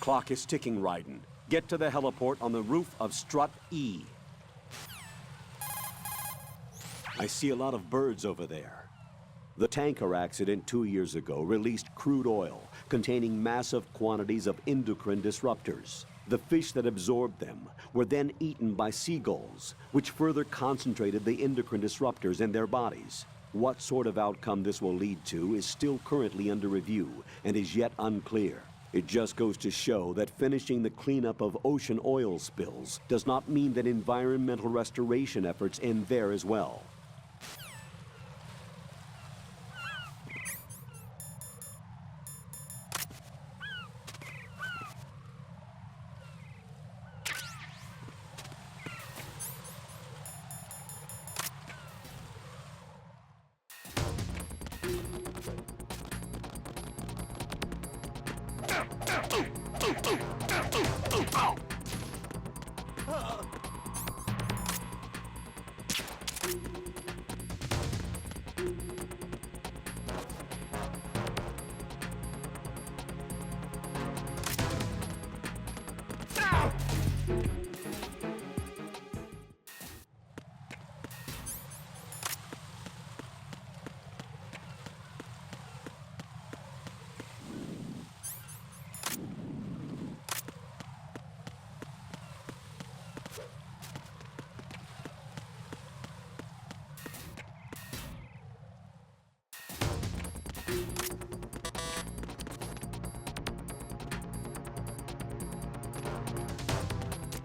Clock is ticking, Raiden. Get to the heliport on the roof of Strut E. I see a lot of birds over there. The tanker accident 2 years ago released crude oil containing massive quantities of endocrine disruptors. The fish that absorbed them were then eaten by seagulls, which further concentrated the endocrine disruptors in their bodies. What sort of outcome this will lead to is still currently under review and is yet unclear. It just goes to show that finishing the cleanup of ocean oil spills does not mean that environmental restoration efforts end there as well.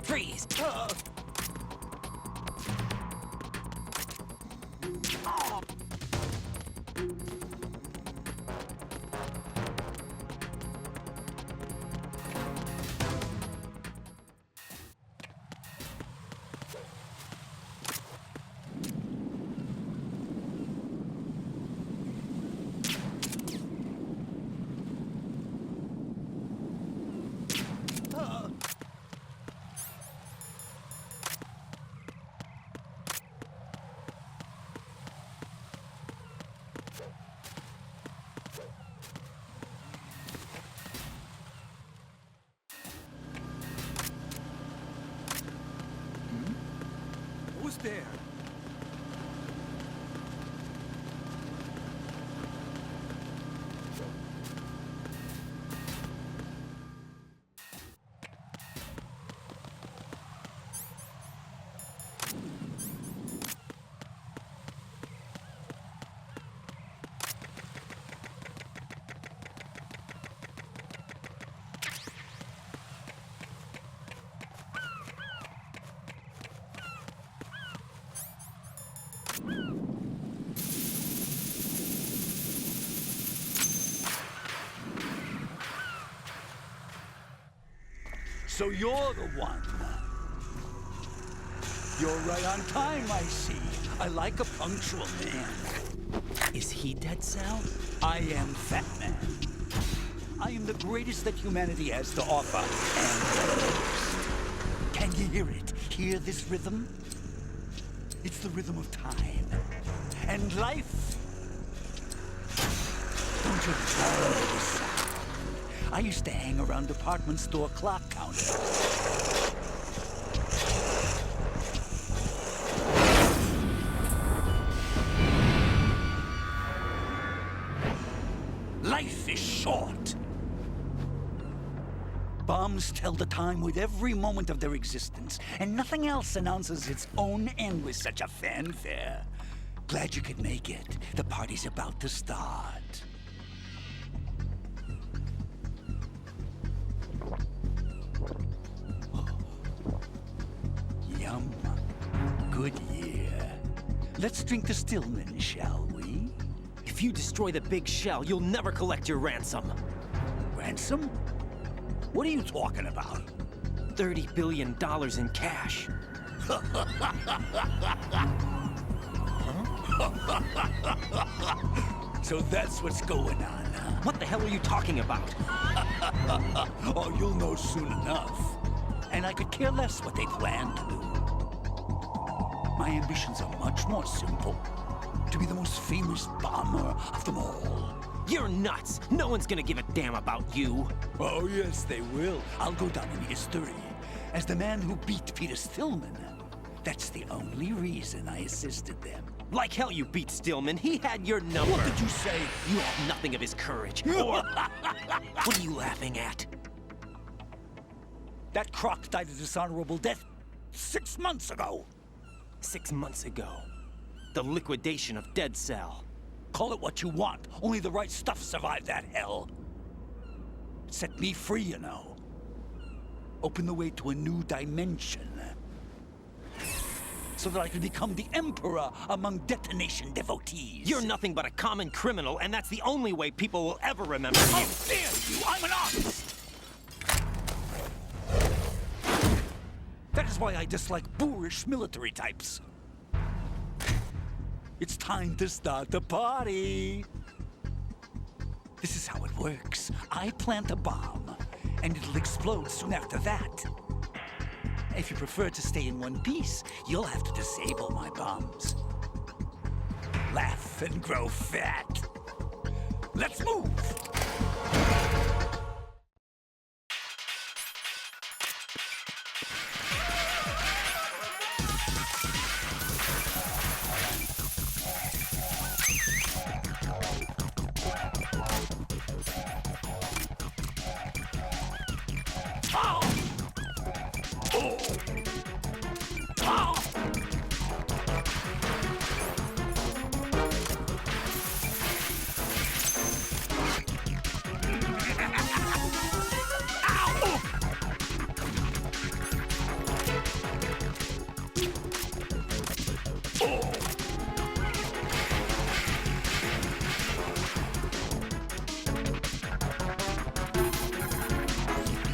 Freeze! Who's there? So you're the one. You're right on time, I see. I like a punctual man. Is he dead, Sal? I am Fatman. I am the greatest that humanity has to offer, and can you hear it? Hear this rhythm? It's the rhythm of time and life. Don't you love this sound? I used to hang around department store clock counters. Life is short. Bombs tell the time with every moment of their existence, and nothing else announces its own end with such a fanfare. Glad you could make it. The party's about to start. Yum. Good year. Let's drink the Stillman, shall we? If you destroy the big shell, you'll never collect your ransom. Ransom? What are you talking about? $30 billion in cash. So that's what's going on, huh? What the hell are you talking about? Oh, you'll know soon enough. And I could care less what they plan to do. My ambitions are much more simple. to be the most famous bomber of them all. You're nuts! No one's gonna give a damn about you! Oh, yes, they will. I'll go down in history as the man who beat Peter Stillman. That's the only reason I assisted them. Like hell you beat Stillman, he had your number! What did you say? You have nothing of his courage, or... What are you laughing at? That croc died a dishonorable death 6 months ago. 6 months ago. The liquidation of Dead Cell. Call it what you want. Only the right stuff survived that hell. It set me free, you know. Opened the way to a new dimension. So that I could become the Emperor among detonation devotees. You're nothing but a common criminal, and that's the only way people will ever remember you. How dare you! I'm an artist! That is why I dislike boorish military types. It's time to start the party. This is how it works. I plant a bomb, and it'll explode soon after that. If you prefer to stay in one piece, you'll have to disable my bombs. Laugh and grow fat. Let's move!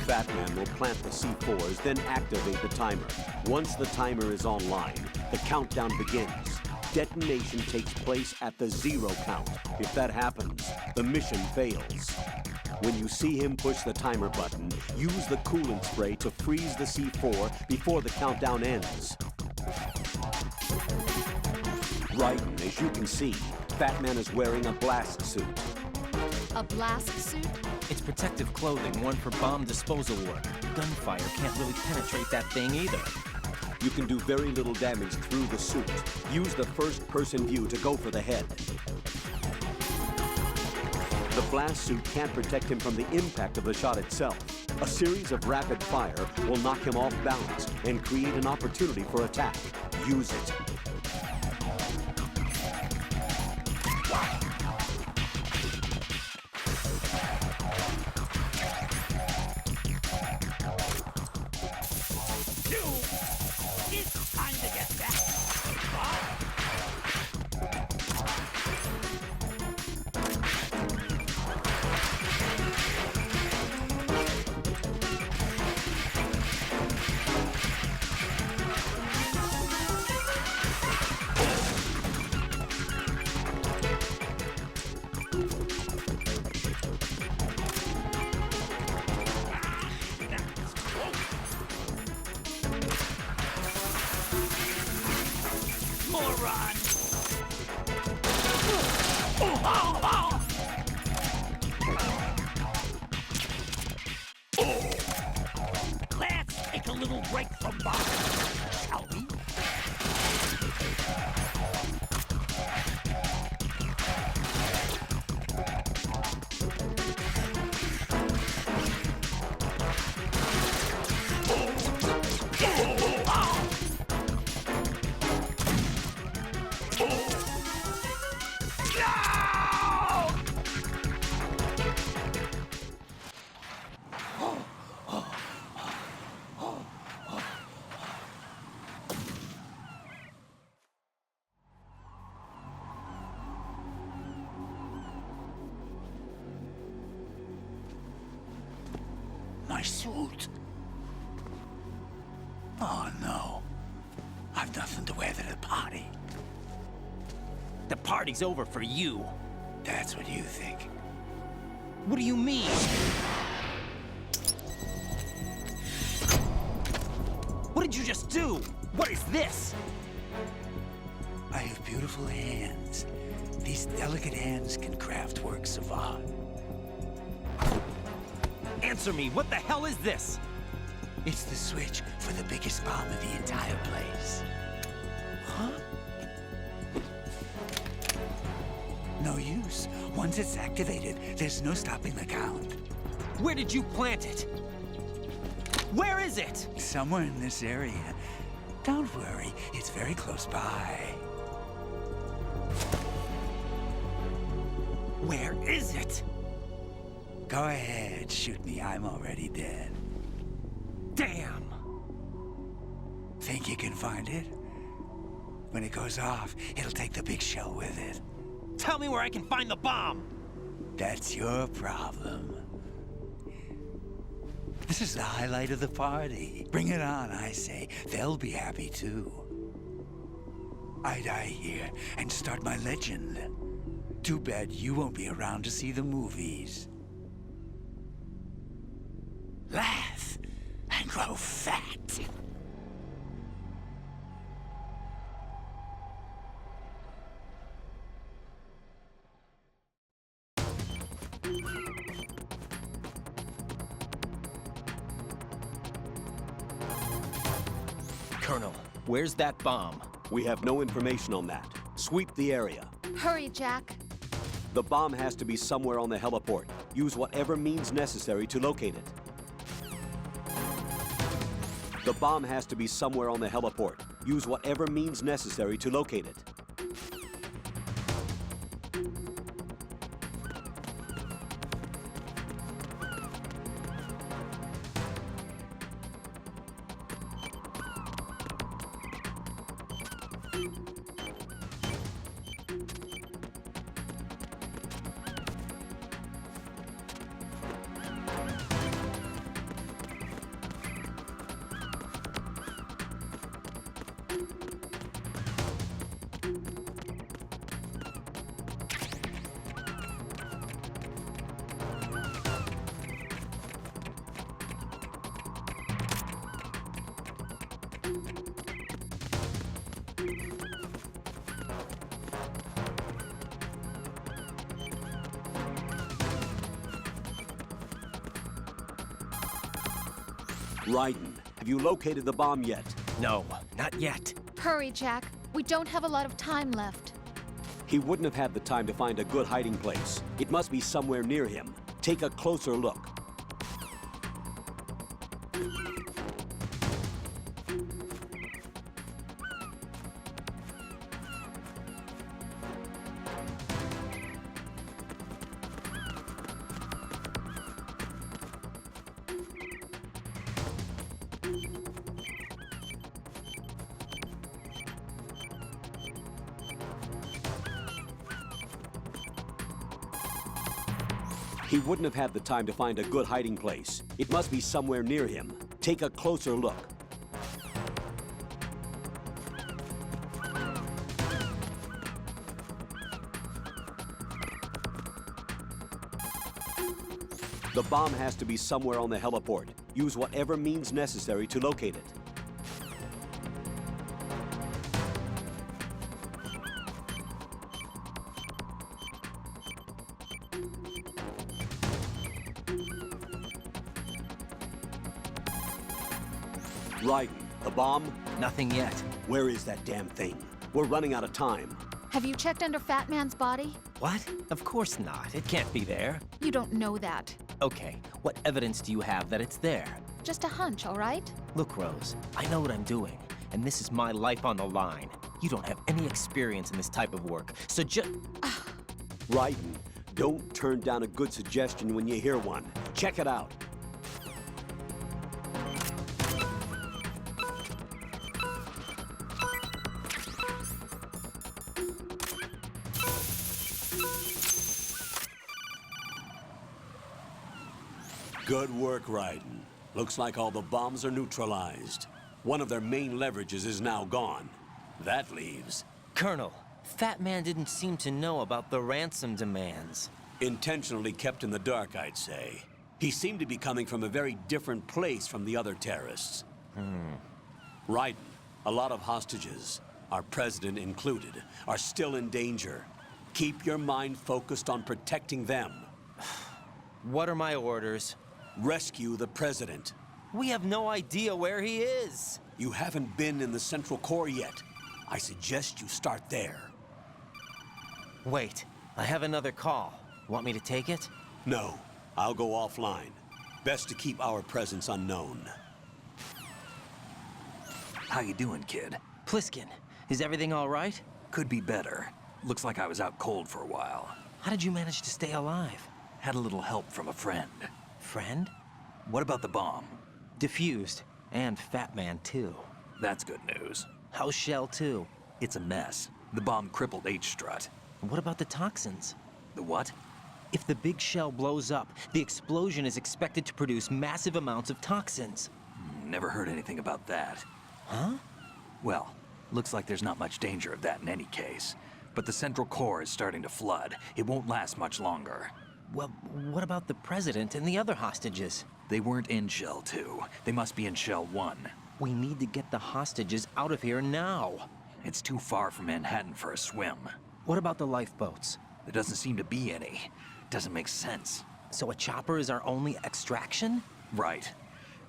Fatman will plant the C4s, then activate the timer. Once the timer is online, the countdown begins. Detonation takes place at the 0 count. If that happens, the mission fails. When you see him push the timer button, use the coolant spray to freeze the C4 before the countdown ends. Raiden, as you can see, Fatman is wearing a blast suit. A blast suit? It's protective clothing worn for bomb disposal work. Gunfire can't really penetrate that thing either. You can do very little damage through the suit. Use the first-person view to go for the head. The blast suit can't protect him from the impact of the shot itself. A series of rapid fire will knock him off balance and create an opportunity for attack. Use it. It's time to get back. Moron! Let's take a little break from bombing, shall we? My suit. Oh no. I've nothing to wear to the party. The party's over for you. That's what you think. What do you mean? What did you just do? What is this? I have beautiful hands. These delicate hands can craft works of art. Answer me, what the hell is this? It's the switch for the biggest bomb in the entire place. Huh? No use. Once it's activated, there's no stopping the count. Where did you plant it? Where is it? Somewhere in this area. Don't worry, it's very close by. Where is it? Go ahead, shoot me. I'm already dead. Damn! Think you can find it? When it goes off, it'll take the big show with it. Tell me where I can find the bomb! That's your problem. This is the highlight of the party. Bring it on, I say. They'll be happy too. I die here and start my legend. Too bad you won't be around to see the movies. Laugh and grow fat. Colonel, where's that bomb? We have no information on that. Sweep the area. Hurry, Jack. The bomb has to be somewhere on the heliport. Use whatever means necessary to locate it. The bomb has to be somewhere on the heliport. Use whatever means necessary to locate it. Raiden, have you located the bomb yet? No, not yet. Hurry, Jack. We don't have a lot of time left. He wouldn't have had the time to find a good hiding place. It must be somewhere near him. Take a closer look. He wouldn't have had the time to find a good hiding place. It must be somewhere near him. Take a closer look. The bomb has to be somewhere on the heliport. Use whatever means necessary to locate it. Raiden, the bomb? Nothing yet. Where is that damn thing? We're running out of time. Have you checked under Fatman's body? What? Of course not. It can't be there. You don't know that. Okay, what evidence do you have that it's there? Just a hunch, all right? Look, Rose, I know what I'm doing, and this is my life on the line. You don't have any experience in this type of work, so just... Raiden, don't turn down a good suggestion when you hear one. Check it out. Good work, Raiden. Looks like all the bombs are neutralized. One of their main leverages is now gone. That leaves... Colonel, Fatman didn't seem to know about the ransom demands. Intentionally kept in the dark, I'd say. He seemed to be coming from a very different place from the other terrorists. Raiden, a lot of hostages. our president included, are still in danger. Keep your mind focused on protecting them. What are my orders? Rescue the president. We have no idea where he is. You haven't been in the Central Core yet. I suggest you start there. Wait, I have another call. Want me to take it? No, I'll go offline. Best to keep our presence unknown. How you doing, kid? Pliskin, is everything all right? Could be better. Looks like I was out cold for a while. How did you manage to stay alive? Had a little help from a friend. Friend? What about the bomb? Diffused. And Fatman, too. That's good news. How's Shell, too? It's a mess. The bomb crippled H-Strut. What about the toxins? The what? If the big shell blows up, the explosion is expected to produce massive amounts of toxins. Never heard anything about that. Huh? Well, looks like there's not much danger of that in any case. But the Central Core is starting to flood. It won't last much longer. Well, what about the president and the other hostages? They weren't in Shell 2. They must be in Shell 1. We need to get the hostages out of here now. It's too far from Manhattan for a swim. What about the lifeboats? There doesn't seem to be any. Doesn't make sense. So a chopper is our only extraction? Right.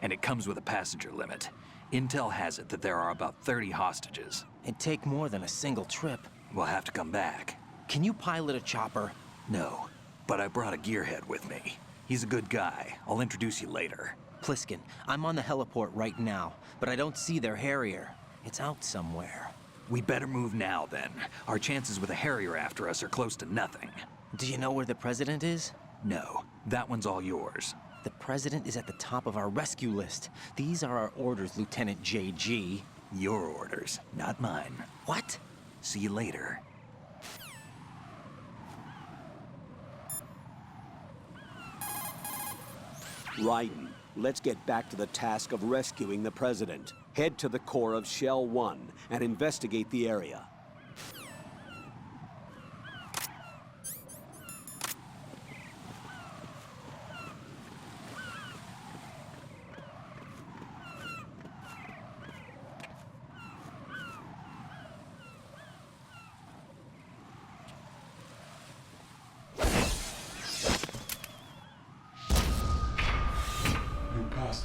And it comes with a passenger limit. Intel has it that there are about 30 hostages. It'd take more than a single trip. We'll have to come back. Can you pilot a chopper? No, but I brought a gearhead with me. He's a good guy. I'll introduce you later. Pliskin, I'm on the heliport right now, but I don't see their Harrier. It's out somewhere. We better move now, then. Our chances with a Harrier after us are close to nothing. Do you know where the president is? No, that one's all yours. The president is at the top of our rescue list. These are our orders, Lieutenant JG. Your orders, not mine. What? See you later. Raiden, let's get back to the task of rescuing the president. Head to the core of Shell 1 and investigate the area.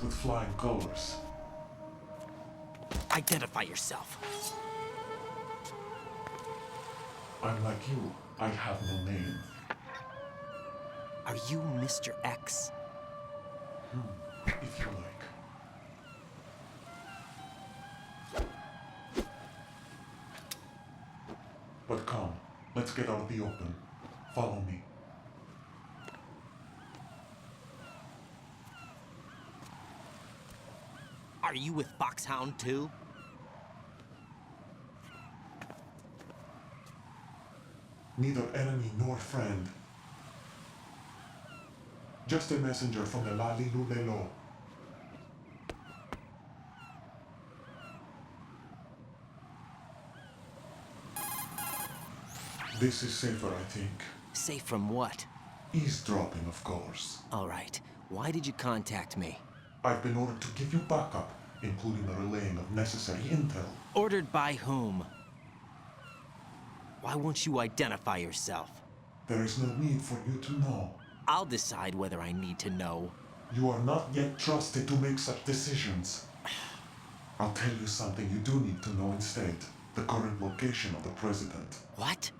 With flying colors. Identify yourself. I'm like you. I have no name. Are you Mr. X? If you like. But come, let's get out of the open. Follow me. Are you with Foxhound too? Neither enemy nor friend. Just a messenger from the Lalilulelo. This is safer, I think. Safe from what? Eavesdropping, of course. All right. Why did you contact me? I've been ordered to give you backup, including the relaying of necessary intel. Ordered by whom? Why won't you identify yourself? There is no need for you to know. I'll decide whether I need to know. You are not yet trusted to make such decisions. I'll tell you something you do need to know instead. The current location of the president. What?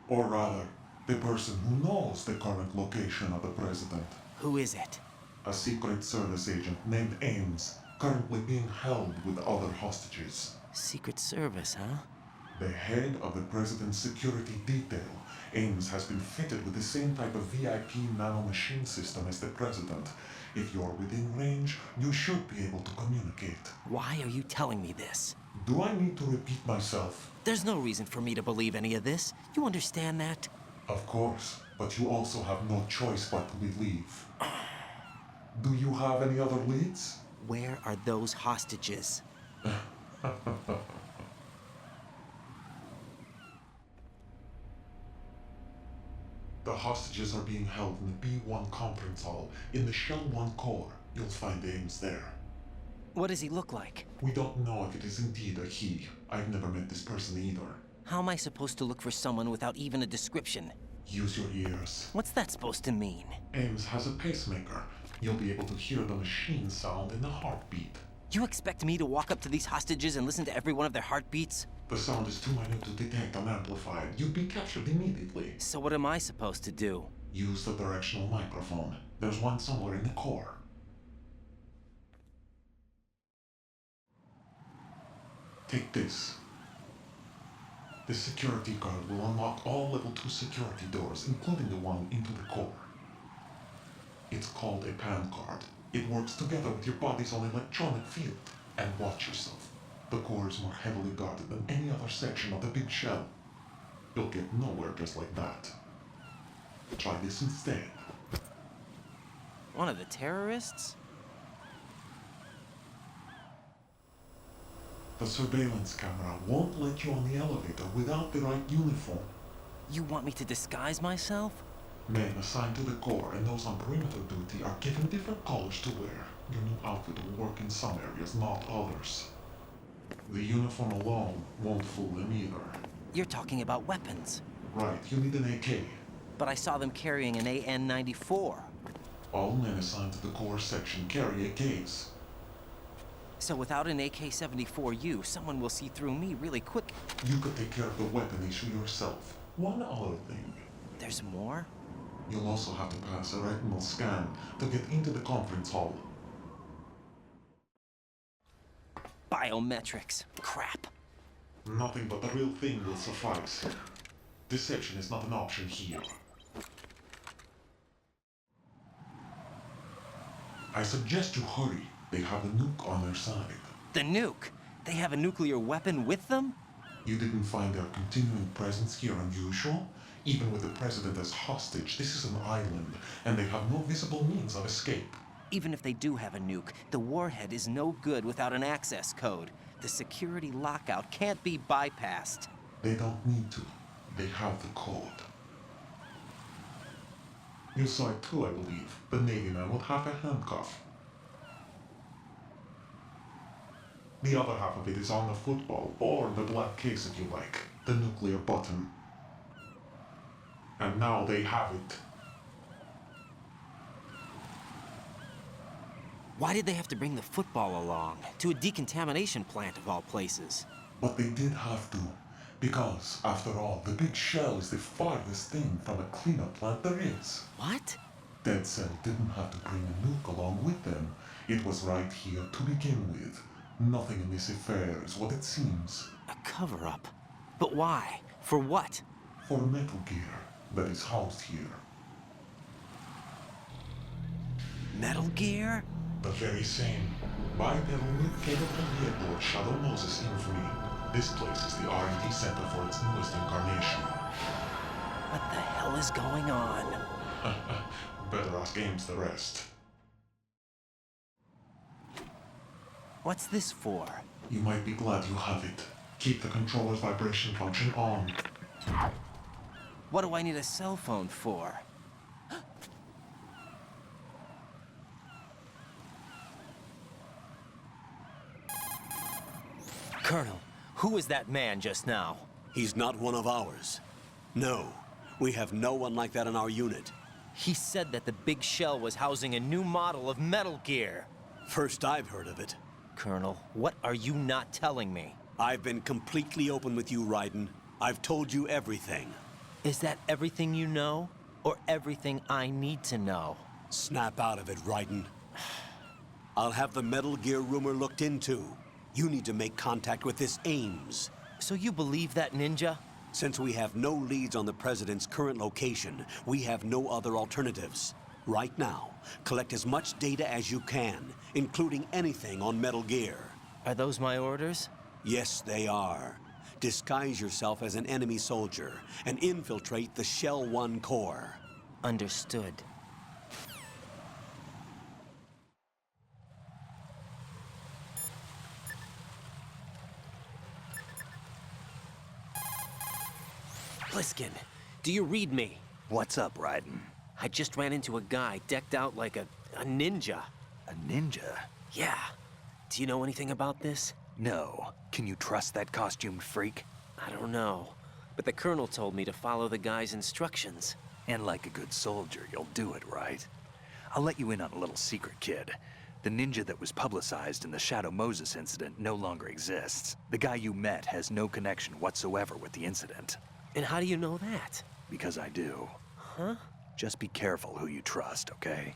Or rather, the person who knows the current location of the president. Who is it? A Secret Service agent named Ames, currently being held with other hostages. Secret Service, huh? The head of the president's security detail, Ames has been fitted with the same type of VIP nanomachine system as the president. If you're within range, you should be able to communicate. Why are you telling me this? Do I need to repeat myself? There's no reason for me to believe any of this. You understand that? Of course, but you also have no choice but to believe. Do you have any other leads? Where are those hostages? The hostages are being held in the B1 conference hall. In the Shell 1 core, you'll find Ames there. What does he look like? We don't know if it is indeed a he. I've never met this person either. How am I supposed to look for someone without even a description? Use your ears. What's that supposed to mean? Ames has a pacemaker. You'll be able to hear the machine sound in the heartbeat. You expect me to walk up to these hostages and listen to every one of their heartbeats? The sound is too minute to detect and amplify. You'd be captured immediately. So what am I supposed to do? Use the directional microphone. There's one somewhere in the core. Take this. This security card will unlock all level 2 security doors, including the one into the core. It's called a PAN card. It works together with your body's own electronic field. And watch yourself. The core is more heavily guarded than any other section of the big shell. You'll get nowhere just like that. Try this instead. One of the terrorists? The surveillance camera won't let you on the elevator without the right uniform. You want me to disguise myself? Men assigned to the core and those on perimeter duty are given different colors to wear. Your new outfit will work in some areas, not others. The uniform alone won't fool them either. You're talking about weapons. Right, you need an AK. But I saw them carrying an AN-94. All men assigned to the core section carry AKs. So without an AK-74U, someone will see through me really quick. You could take care of the weapon issue yourself. One other thing. There's more? You'll also have to pass a retinal scan to get into the conference hall. Biometrics. Crap. Nothing but the real thing will suffice. Deception is not an option here. I suggest you hurry. They have a nuke on their side. The nuke? They have a nuclear weapon with them? You didn't find their continuing presence here unusual? Even with the president as hostage, this is an island, and they have no visible means of escape. Even if they do have a nuke, the warhead is no good without an access code. The security lockout can't be bypassed. They don't need to. They have the code. You saw it too, I believe. The Navy man with half a handcuff. The other half of it is on the football, or the black case if you like. The nuclear button. And now they have it. Why did they have to bring the football along? To a decontamination plant of all places. But they did have to. Because, after all, the big shell is the farthest thing from a cleanup plant there is. What? Dead Cell didn't have to bring a nuke along with them. It was right here to begin with. Nothing in this affair is what it seems. A cover-up? But why? For what? For Metal Gear that is housed here. Metal Gear? The very same. Bipedal nuke cable from the airport Shadow Moses infamy. This place is the R&D center for its newest incarnation. What the hell is going on? Better ask Ames the rest. What's this for? You might be glad you have it. Keep the controller's vibration function on. What do I need a cell phone for? Colonel, who was that man just now? He's not one of ours. No, we have no one like that in our unit. He said that the big shell was housing a new model of Metal Gear. First I've heard of it. Colonel, what are you not telling me? I've been completely open with you, Raiden. I've told you everything. Is that everything you know? Or everything I need to know? Snap out of it, Raiden. I'll have the Metal Gear rumor looked into. You need to make contact with this Ames. So you believe that ninja? Since we have no leads on the President's current location, we have no other alternatives. Right now, collect as much data as you can, including anything on Metal Gear. Are those my orders? Yes, they are. Disguise yourself as an enemy soldier and infiltrate the Shell 1 core. Understood. Pliskin, do you read me? What's up, Raiden? I just ran into a guy decked out like a ninja. A ninja? Yeah. Do you know anything about this? No. Can you trust that costumed freak? I don't know. But the Colonel told me to follow the guy's instructions. And like a good soldier, you'll do it, right? I'll let you in on a little secret, kid. The ninja that was publicized in the Shadow Moses incident no longer exists. The guy you met has no connection whatsoever with the incident. And how do you know that? Because I do. Huh? Just be careful who you trust, okay?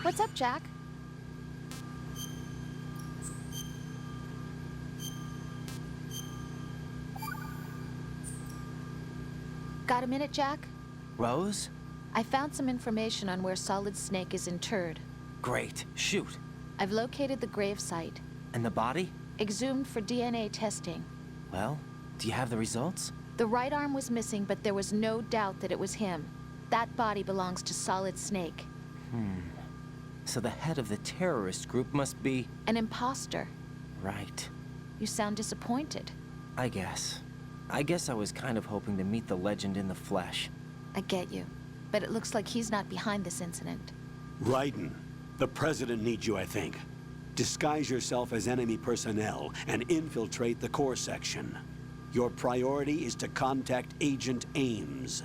What's up, Jack? Got a minute, Jack? Rose? I found some information on where Solid Snake is interred. Great. Shoot. I've located the grave site, And the body? exhumed for DNA testing. Well, do you have the results? The right arm was missing, but there was no doubt that it was him. That body belongs to Solid Snake. So the head of the terrorist group must be... An imposter. Right. You sound disappointed. I guess. I guess I was kind of hoping to meet the legend in the flesh. I get you. But it looks like he's not behind this incident. Raiden, the President needs you, I think. Disguise yourself as enemy personnel and infiltrate the core section. Your priority is to contact Agent Ames.